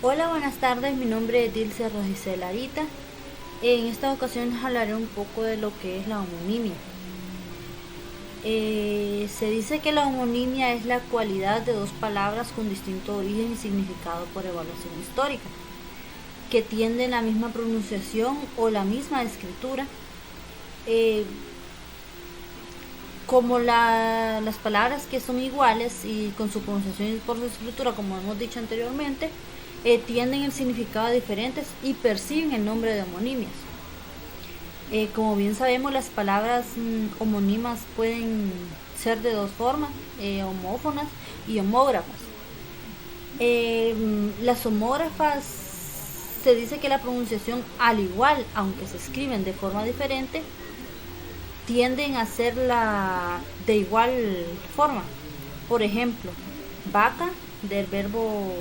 Hola, buenas tardes. Mi nombre es Dilce Rogicel Arita. En esta ocasión hablaré un poco de lo que es la homonimia. Se dice que la homonimia es la cualidad de dos palabras con distinto origen y significado por evaluación histórica, que tienden la misma pronunciación o la misma escritura, eh, como las palabras que son iguales y con su pronunciación y por su escritura, como hemos dicho anteriormente, tienden el significado diferentes y perciben el nombre de homonimias. Como bien sabemos, las palabras homónimas pueden ser de dos formas, homófonas y homógrafas. Las homógrafas se dice que la pronunciación, al igual, aunque se escriben de forma diferente, tienden a hacerla de igual forma. Por ejemplo, vaca del verbo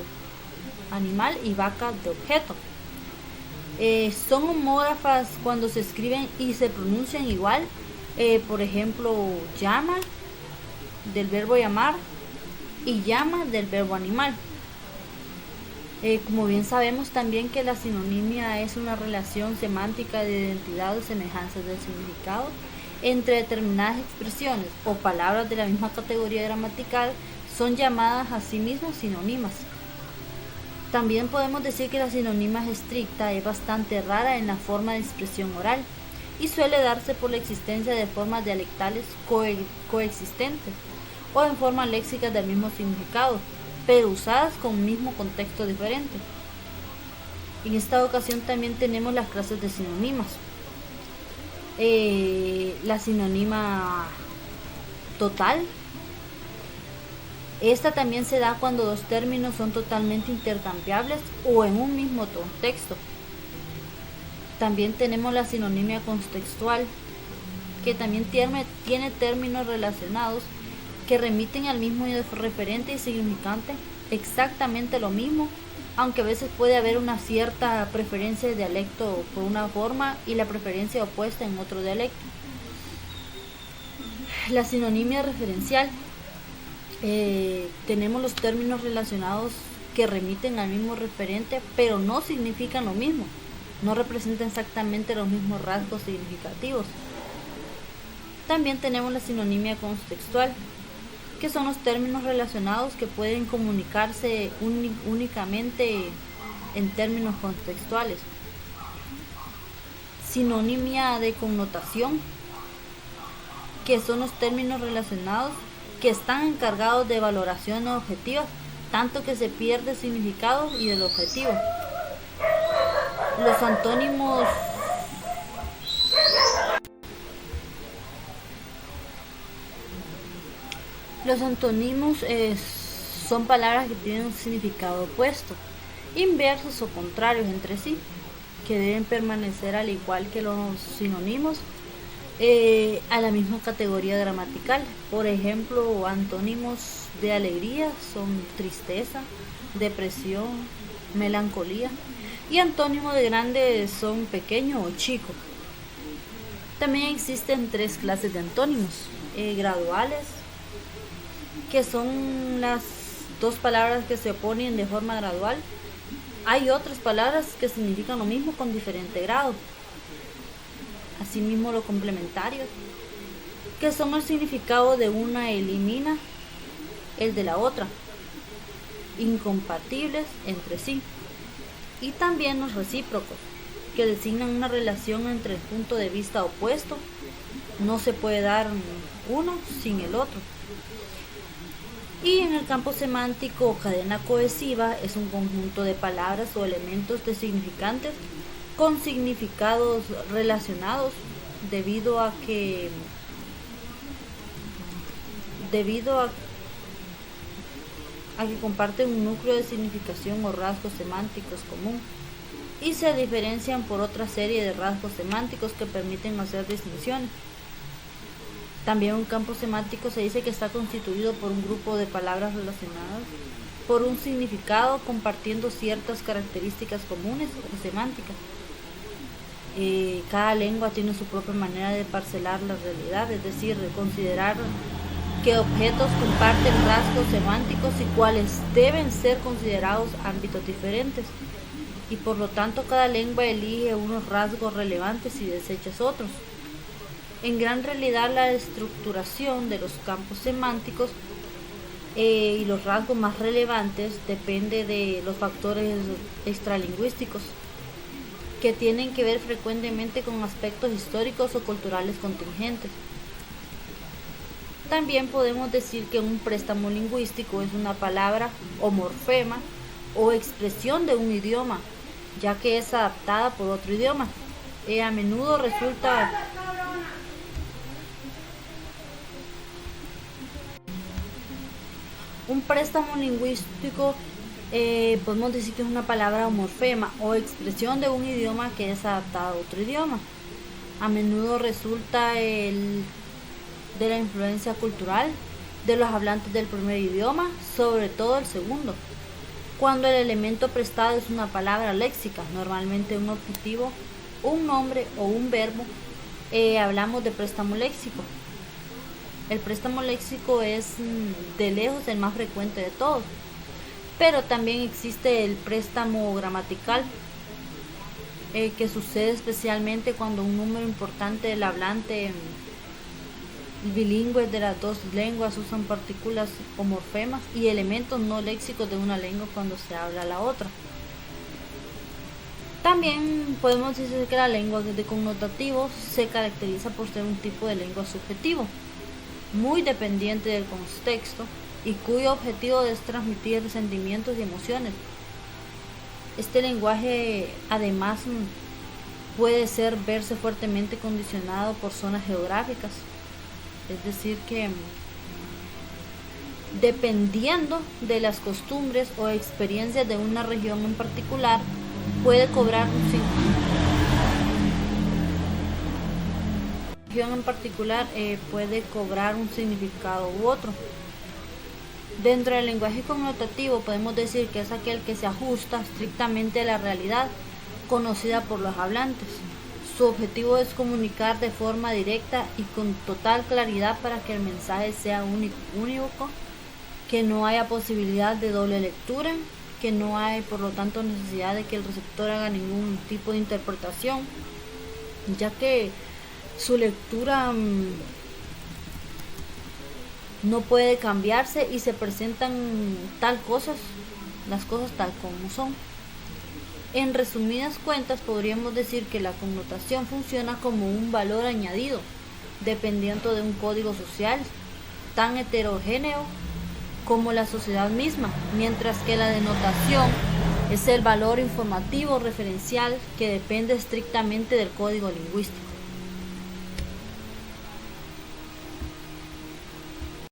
animal y vaca de objeto. Son homógrafas cuando se escriben y se pronuncian igual. Por ejemplo, llama del verbo llamar y llama del verbo animal. Como bien sabemos también que la sinonimia es una relación semántica de identidad o semejanzas del significado entre determinadas expresiones o palabras de la misma categoría gramatical, son llamadas a sí mismas sinónimas. También podemos decir que la sinonimia estricta es bastante rara en la forma de expresión oral y suele darse por la existencia de formas dialectales coexistentes o en formas léxicas del mismo significado, pero usadas con un mismo contexto diferente. En esta ocasión también tenemos las clases de sinónimas. La sinónima total. Esta también se da cuando dos términos son totalmente intercambiables o en un mismo contexto. También tenemos la sinonimia contextual, que también tiene términos relacionados que remiten al mismo referente y significante, exactamente lo mismo, aunque a veces puede haber una cierta preferencia de dialecto por una forma y la preferencia opuesta en otro dialecto. La sinonimia referencial. Tenemos los términos relacionados que remiten al mismo referente, pero no significan lo mismo, no representan exactamente los mismos rasgos significativos. También tenemos la sinonimia contextual, que son los términos relacionados que pueden comunicarse únicamente en términos contextuales. Sinonimia de connotación, que son los términos relacionados que están encargados de valoraciones objetivas, tanto que se pierde el significado y el objetivo. Los antónimos Los antónimos son palabras que tienen un significado opuesto, inversos o contrarios entre sí, que deben permanecer al igual que los sinónimos a la misma categoría gramatical. Por ejemplo, antónimos de alegría son tristeza, depresión, melancolía, y antónimos de grande son pequeño o chico. También existen tres clases de antónimos: graduales, que son las dos palabras que se oponen de forma gradual. Hay otras palabras que significan lo mismo con diferente grado. Asimismo, los complementarios, que son el significado de una elimina el de la otra, incompatibles entre sí. Y también los recíprocos, que designan una relación entre el punto de vista opuesto. No se puede dar uno sin el otro. Y en el campo semántico, cadena cohesiva es un conjunto de palabras o elementos de significantes con significados relacionados debido a que comparten un núcleo de significación o rasgos semánticos común y se diferencian por otra serie de rasgos semánticos que permiten hacer distinciones. También un campo semántico se dice que está constituido por un grupo de palabras relacionadas por un significado compartiendo ciertas características comunes o semánticas. Cada lengua tiene su propia manera de parcelar la realidad, es decir, de considerar qué objetos comparten rasgos semánticos y cuáles deben ser considerados ámbitos diferentes. Y por lo tanto cada lengua elige unos rasgos relevantes y desecha otros. En gran realidad la estructuración de los campos semánticos y los rasgos más relevantes depende de los factores extralingüísticos que tienen que ver frecuentemente con aspectos históricos o culturales contingentes. También podemos decir que un préstamo lingüístico es una palabra o morfema o expresión de un idioma, ya que es adaptada por otro idioma. A menudo resulta un préstamo lingüístico, podemos decir que es una palabra o morfema o expresión de un idioma que es adaptada a otro idioma. A menudo resulta de la influencia cultural de los hablantes del primer idioma, sobre todo el segundo. Cuando el elemento prestado es una palabra léxica, normalmente un objetivo, un nombre o un verbo, hablamos de préstamo léxico. El préstamo léxico es de lejos el más frecuente de todos, pero también existe el préstamo gramatical, que sucede especialmente cuando un número importante del hablante bilingües de las dos lenguas usan partículas o morfemas y elementos no léxicos de una lengua cuando se habla la otra. También podemos decir que la lengua de connotativos se caracteriza por ser un tipo de lengua subjetivo, muy dependiente del contexto y cuyo objetivo es transmitir sentimientos y emociones. Este lenguaje además puede verse fuertemente condicionado por zonas geográficas. Es decir que dependiendo de las costumbres o experiencias de una región en particular, puede cobrar un significado u otro. Dentro del lenguaje connotativo podemos decir que es aquel que se ajusta estrictamente a la realidad conocida por los hablantes. Su objetivo es comunicar de forma directa y con total claridad para que el mensaje sea unívoco, que no haya posibilidad de doble lectura, que no hay por lo tanto necesidad de que el receptor haga ningún tipo de interpretación, ya que su lectura no puede cambiarse y se presentan las cosas tal como son. En resumidas cuentas, podríamos decir que la connotación funciona como un valor añadido, dependiendo de un código social tan heterogéneo como la sociedad misma, mientras que la denotación es el valor informativo referencial que depende estrictamente del código lingüístico.